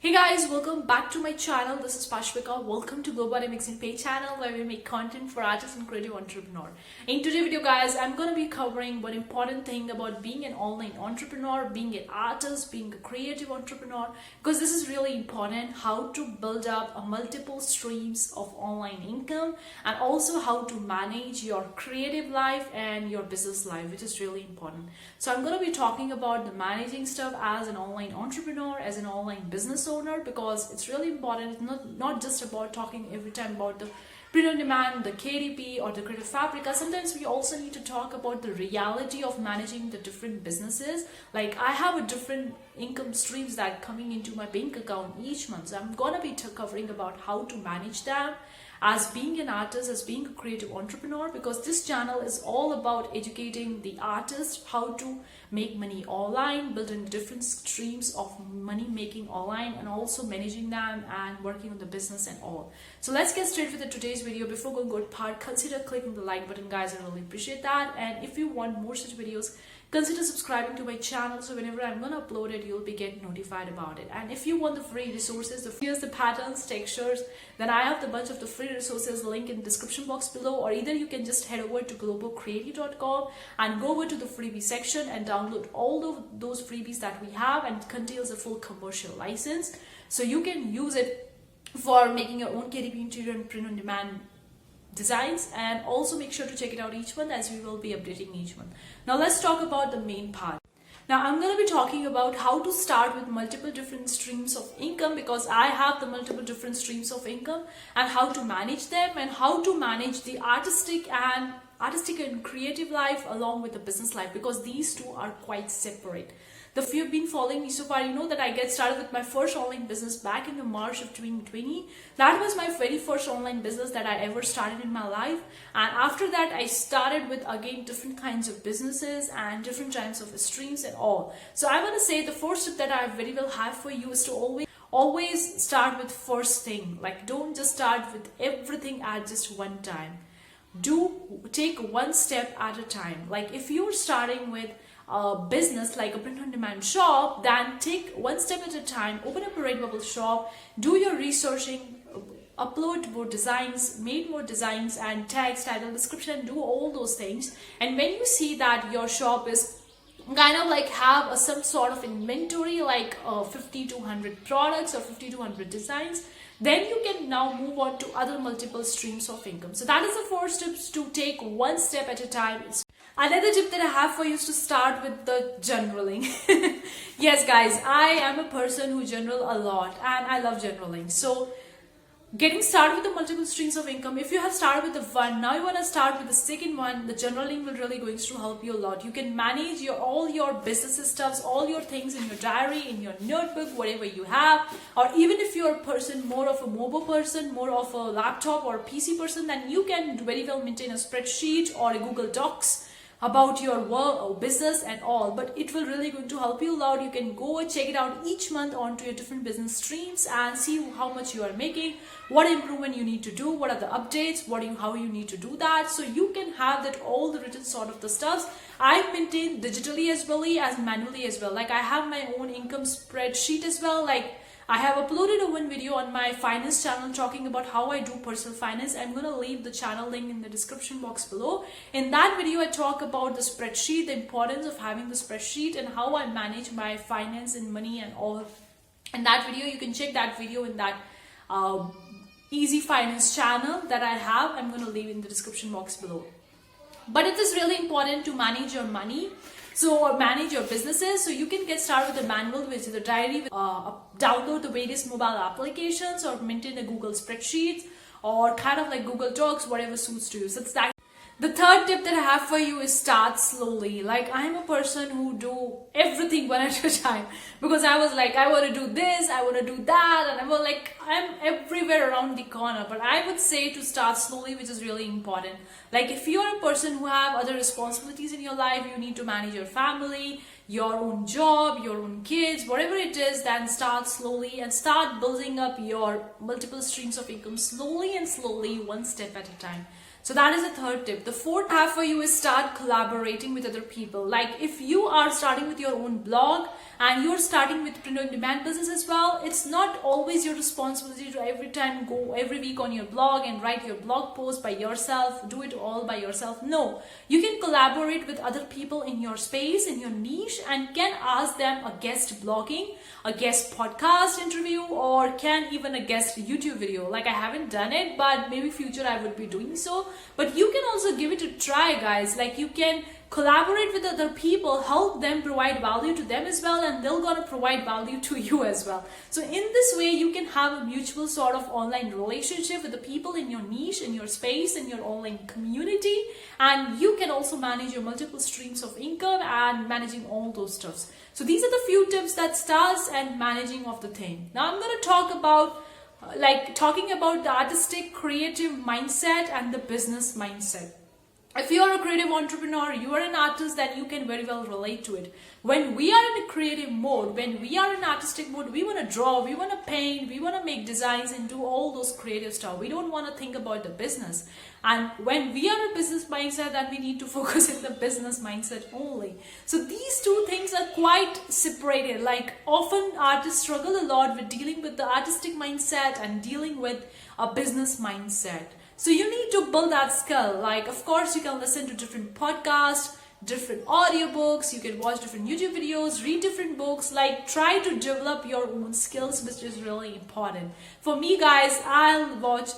Hey guys, welcome back to my channel. This is Pashvika. Welcome to Globo Arte Mixing Page channel where we make content for artists and creative entrepreneur. In today's video guys, I'm going to be covering one important thing about being an online entrepreneur, being an artist, being a creative entrepreneur, because this is really important, how to build up a multiple streams of online income and also how to manage your creative life and your business life, which is really important. So I'm going to be talking about the managing stuff as an online entrepreneur, as an online business owner, because it's really important. It's not just about talking every time about the print on demand, the KDP or the creative fabrica. Sometimes we also need to talk about the reality of managing the different businesses. Like I have a different income streams that coming into my bank account each month, so I'm gonna be covering about how to manage them as being an artist, as being a creative entrepreneur, because this channel is all about educating the artist how to make money online, building different streams of money making online, and also managing them and working on the business and all. So let's get straight with today's video. Before going good part, consider clicking the like button guys. I really appreciate that. And if you want more such videos, consider subscribing to my channel, so whenever I'm gonna upload it, you'll be get notified about it. And if you want the free resources, here's the patterns, textures, then I have the bunch of the free resources link in the description box below, or either you can just head over to globocreative.com and go over to the freebie section and download all of those freebies that we have, and contains a full commercial license, so you can use it for making your own KDP interior and print on demand designs. And also make sure to check it out each month, as we will be updating each month. Now let's talk about the main part. Now I'm going to be talking about how to start with multiple different streams of income, because I have the multiple different streams of income, and how to manage them, and how to manage the artistic and creative life along with the business life, because these two are quite separate. If you've been following me so far, you know that I get started with my first online business back in the March of 2020. That was my very first online business that I ever started in my life. And after that, I started with again different kinds of businesses and different kinds of streams and all. So I want to say the first tip that I very well have for you is to always start with first thing. Like don't just start with everything at just one time. Take one step at a time. Like if you're starting with a business like a print-on-demand shop, then take one step at a time. Open up a Redbubble shop, do your researching, upload more designs, make more designs and tags, title, description, do all those things. And when you see that your shop is kind of like have some sort of inventory, like 50 to 100 products or 50 to 100 designs, then you can now move on to other multiple streams of income. So that is the first tip, to take one step at a time. Another tip that I have for you is to start with the journaling. Yes guys, I am a person who journal a lot and I love journaling. So getting started with the multiple streams of income, if you have started with the one, now you want to start with the second one, the journaling will really going to help you a lot. You can manage all your business stuffs, all your things in your diary, in your notebook, whatever you have. Or even if you're a person, more of a mobile person, more of a laptop or PC person, then you can very well maintain a spreadsheet or a Google Docs about your work or business and all. But it will really going to help you a lot. You can go and check it out each month onto your different business streams and see how much you are making, what improvement you need to do, what are the updates, how you need to do that. So you can have that all the written sort of the stuff. I maintain digitally as well as manually as well. Like I have my own income spreadsheet as well. Like I have uploaded one video on my finance channel talking about how I do personal finance. I'm going to leave the channel link in the description box below. In that video, I talk about the spreadsheet, the importance of having the spreadsheet, and how I manage my finance and money and all. In that video, you can check that video in that easy finance channel that I have. I'm going to leave in the description box below. But it is really important to manage your money. Or manage your businesses. So you can get started with the manual, which is the diary, download the various mobile applications, or maintain a Google spreadsheet, or kind of like Google Docs, whatever suits to you. So it's that. The third tip that I have for you is start slowly. Like I'm a person who do everything one at a time, because I was like, I want to do this, I want to do that, and I was like, I'm everywhere around the corner. But I would say to start slowly, which is really important. Like if you're a person who have other responsibilities in your life, you need to manage your family, your own job, your own kids, whatever it is, then start slowly and start building up your multiple streams of income slowly, one step at a time. So that is the third tip. The fourth I have for you is start collaborating with other people. Like if you are starting with your own blog and you're starting with print on demand business as well, it's not always your responsibility to every time go every week on your blog and write your blog post by yourself, do it all by yourself. No, you can collaborate with other people in your space, in your niche, and can ask them a guest blogging, a guest podcast interview, or can even a guest YouTube video. Like I haven't done it, but maybe future I would be doing so. But you can also give it a try, guys. Like you can collaborate with other people, help them provide value to them as well, and they're gonna provide value to you as well. So in this way, you can have a mutual sort of online relationship with the people in your niche, in your space, in your online community, and you can also manage your multiple streams of income and managing all those stuffs. So these are the few tips that starts and managing of the thing. Now I'm gonna talk about talking about the artistic creative mindset and the business mindset. If you are a creative entrepreneur, you are an artist, then you can very well relate to it. When we are in a creative mode, when we are in artistic mode, we want to draw, we want to paint, we want to make designs and do all those creative stuff. We don't want to think about the business. And when we are in a business mindset, then we need to focus in the business mindset only. So these two things are quite separated. Like often artists struggle a lot with dealing with the artistic mindset and dealing with a business mindset. So you need to build that skill. Like, of course, you can listen to different podcasts, different audiobooks, you can watch different YouTube videos, read different books, like try to develop your own skills, which is really important. For me, guys, I'll watch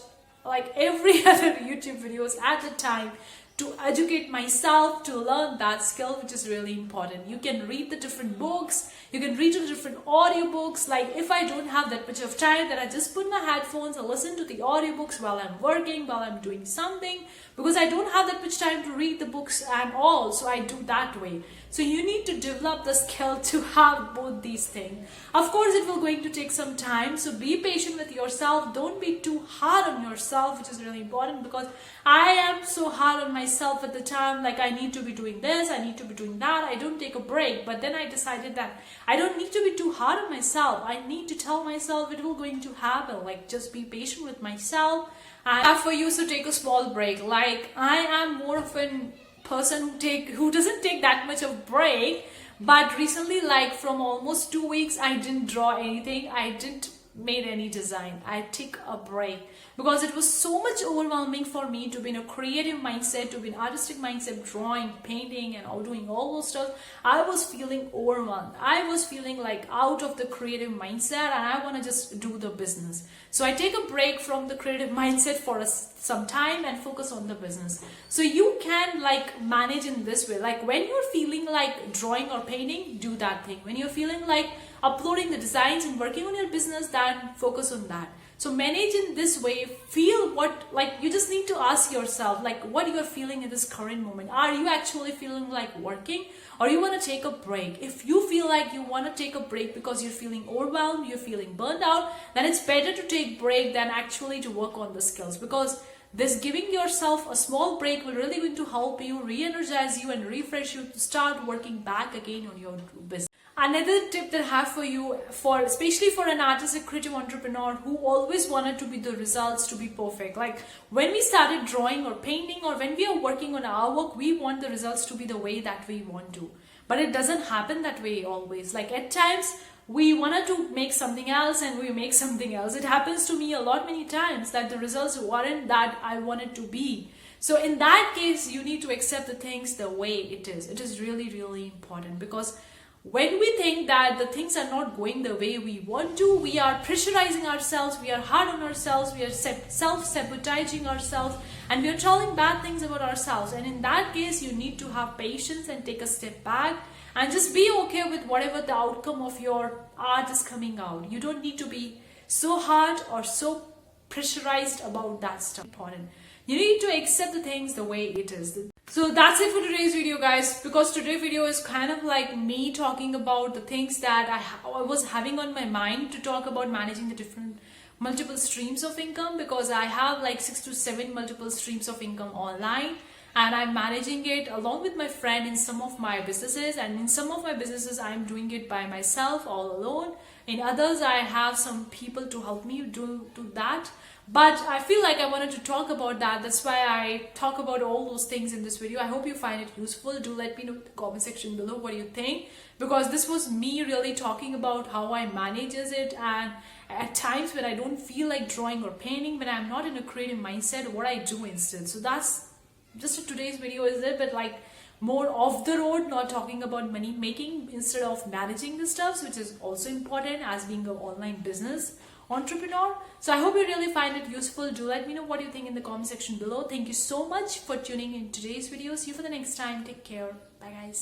like every other YouTube videos at the time to educate myself, to learn that skill, which is really important. You can read the different books, you can read the different audiobooks. Like if I don't have that much of time, then I just put my headphones and listen to the audiobooks while I'm working, while I'm doing something, because I don't have that much time to read the books and all, so I do that way. So you need to develop the skill to have both these things. Of course, it will going to take some time, so be patient with yourself. Don't be too hard on yourself, which is really important, because I am so hard on myself at the time. Like I need to be doing this, I need to be doing that. I don't take a break. But then I decided that I don't need to be too hard on myself. I need to tell myself it will going to happen. Like just be patient with myself. I have for you, so take a small break. Like I am more of an person who doesn't take that much of break, but recently, like from almost 2 weeks, I didn't draw anything, I didn't made any design. I took a break because it was so much overwhelming for me to be in a creative mindset, to be in artistic mindset, drawing, painting, and doing all those stuff. I was feeling overwhelmed. I was feeling like out of the creative mindset, and I want to just do the business. So I take a break from the creative mindset for some time and focus on the business. So you can like manage in this way. Like when you're feeling like drawing or painting, do that thing. When you're feeling like uploading the designs and working on your business, then focus on that. So manage in this way. Feel what, like you just need to ask yourself like what you are feeling in this current moment. Are you actually feeling like working, or you want to take a break? If you feel like you want to take a break because you're feeling overwhelmed, you're feeling burned out, then it's better to take break than actually to work on the skills, because this giving yourself a small break will really going to help you, re-energize you and refresh you to start working back again on your business. Another tip that I have for you, especially for an artistic creative entrepreneur who always wanted to be the results to be perfect. Like when we started drawing or painting, or when we are working on our work, we want the results to be the way that we want to. But it doesn't happen that way always. Like at times we wanted to make something else and we make something else. It happens to me many times that the results weren't that I wanted to be. So in that case, you need to accept the things the way it is. It is really, really important, because when we think that the things are not going the way we want to, we are pressurizing ourselves, we are hard on ourselves, we are self-sabotaging ourselves, and we are telling bad things about ourselves. And in that case, you need to have patience and take a step back and just be okay with whatever the outcome of your art is coming out. You don't need to be so hard or so pressurized about that stuff. Important. You need to accept the things the way it is. So that's it for today's video, guys, because today's video is kind of like me talking about the things that I was having on my mind to talk about, managing the different multiple streams of income, because I have like 6 to 7 multiple streams of income online, and I'm managing it along with my friend in some of my businesses, and in some of my businesses I'm doing it by myself all alone. In others, I have some people to help me do that. But I feel like I wanted to talk about that. That's why I talk about all those things in this video. I hope you find it useful. Do let me know in the comment section below what you think, because this was me really talking about how I manages it, and at times when I don't feel like drawing or painting, when I'm not in a creative mindset, what I do instead. So that's just today's video, is it? But like more off the road, not talking about money making instead of managing the stuff, which is also important as being an online business entrepreneur. So I hope you really find it useful. Do let me know what you think in the comment section below. Thank you so much for tuning in today's video. See you for the next time. Take care. Bye guys.